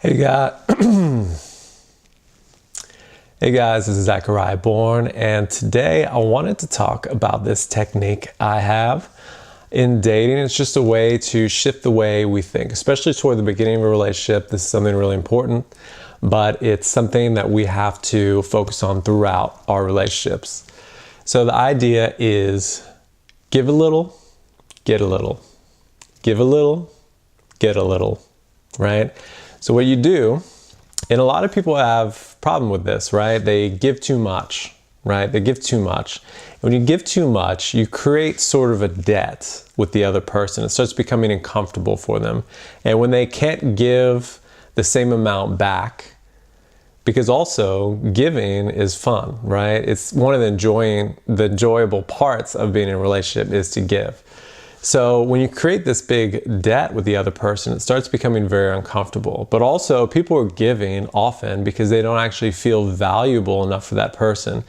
Hey guys, hey guys, this is Zachariah Bourne, and today I wanted to talk about this technique I have in dating. It's just a way to shift the way we think, especially toward the beginning of a relationship. This is something really important, but it's something that we have to focus on throughout our relationships. So the idea is give a little, get a little. Give a little, get a little, right? So what you do, and a lot of people have problem with this, right? They give too much, right? They give too much. When you give too much, you create sort of a debt with the other person. It starts becoming uncomfortable for them. And when they can't give the same amount back, because also giving is fun, right? It's one of the enjoyable parts of being in a relationship is to give. So when you create this big debt with the other person, it starts becoming very uncomfortable. But also people are giving often because they don't actually feel valuable enough for that person.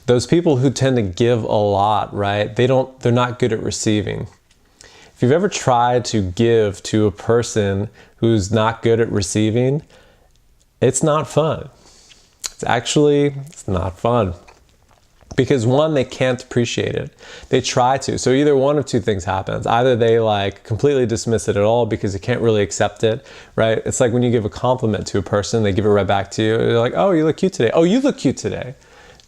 Those people who tend to give a lot, right? They're not good at receiving. If you've ever tried to give to a person who's not good at receiving, it's not fun. It's not fun. Because one, they can't appreciate it. They try to. So either one of two things happens. Either they completely dismiss it at all because they can't really accept it, right? It's like when you give a compliment to a person, they give it right back to you. They're like, oh, you look cute today. Oh, you look cute today,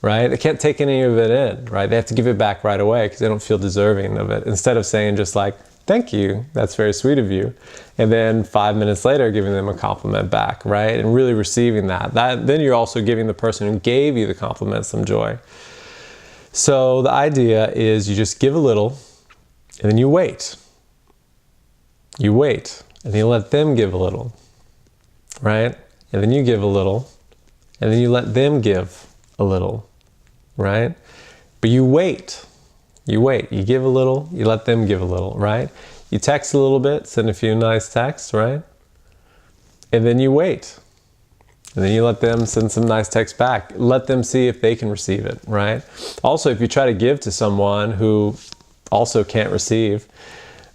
right? They can't take any of it in, right? They have to give it back right away because they don't feel deserving of it. Instead of saying just like, thank you, that's very sweet of you. And then 5 minutes later, giving them a compliment back, right? And really receiving that. Then you're also giving the person who gave you the compliment some joy. So the idea is you just give a little and then you wait. You wait and then you let them give a little, right? And then you give a little and then you let them give a little, right? But you wait. You wait. You give a little, you let them give a little, right? You text a little bit, send a few nice texts, right? And then you wait. And then you let them send some nice text back. Let them see if they can receive it, right? Also, if you try to give to someone who also can't receive,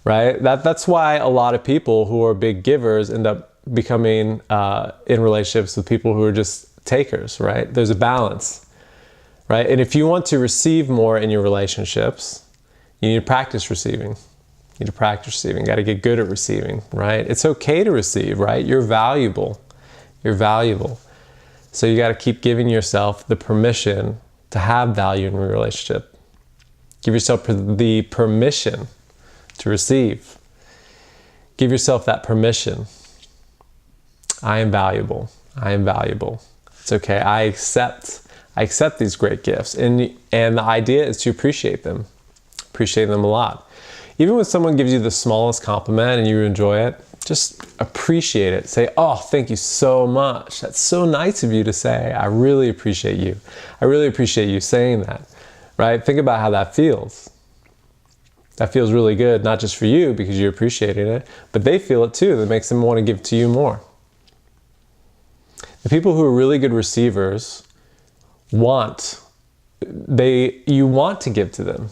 right? That's why a lot of people who are big givers end up becoming in relationships with people who are just takers, right? There's a balance, right? And if you want to receive more in your relationships, you need to practice receiving. You need to practice receiving. You got to get good at receiving, right? It's okay to receive, right? You're valuable. You're valuable. So you got to keep giving yourself the permission to have value in your relationship. Give yourself the permission to receive. Give yourself that permission. I am valuable. I am valuable. It's okay. I accept these great gifts. And the idea is to appreciate them. Appreciate them a lot. Even when someone gives you the smallest compliment and you enjoy it, just appreciate it. Say, oh, thank you so much. That's so nice of you to say. I really appreciate you. I really appreciate you saying that, right? Think about how that feels. That feels really good, not just for you because you appreciated it, but they feel it too. That makes them want to give to you more. The people who are really good receivers you want to give to them.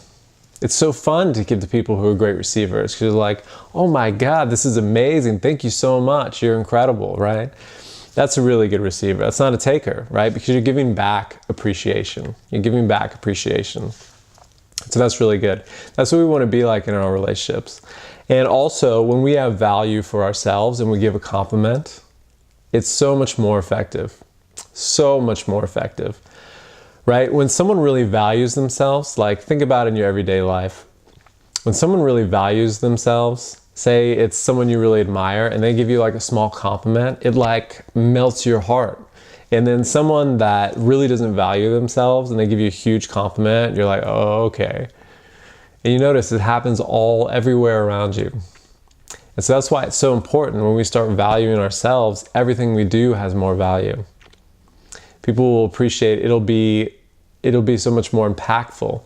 It's so fun to give to people who are great receivers because you're like, oh my God, this is amazing. Thank you so much. You're incredible, right? That's a really good receiver. That's not a taker, right? Because you're giving back appreciation. You're giving back appreciation. So that's really good. That's what we want to be like in our relationships. And also, when we have value for ourselves and we give a compliment, it's so much more effective. So much more effective. Right? When someone really values themselves, like think about it in your everyday life. When someone really values themselves, say it's someone you really admire and they give you like a small compliment, it like melts your heart. And then someone that really doesn't value themselves and they give you a huge compliment, you're like, oh, okay. And you notice it happens everywhere around you. And so that's why it's so important when we start valuing ourselves, everything we do has more value. People will appreciate, it'll be so much more impactful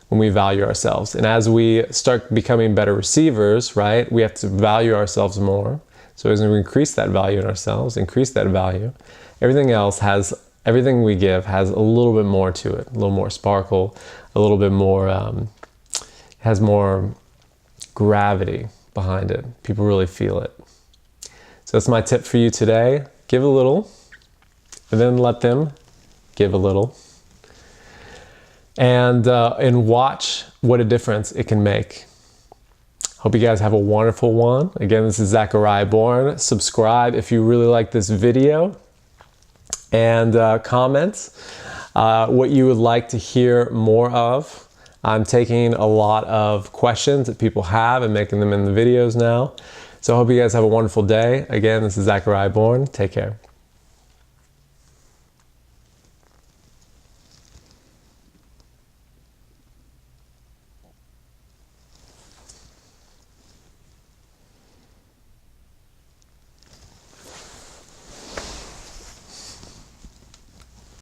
when we value ourselves. And as we start becoming better receivers, right, we have to value ourselves more. So as we increase that value in ourselves, increase that value, everything we give has a little bit more to it, a little more sparkle, a little bit more, has more gravity behind it. People really feel it. So that's my tip for you today. Give a little, and then let them give a little. And watch what a difference it can make. Hope you guys have a wonderful one. Again, this is Zachariah Bourne. Subscribe if you really like this video. And comment what you would like to hear more of. I'm taking a lot of questions that people have and making them in the videos now. So I hope you guys have a wonderful day. Again, this is Zachariah Bourne. Take care.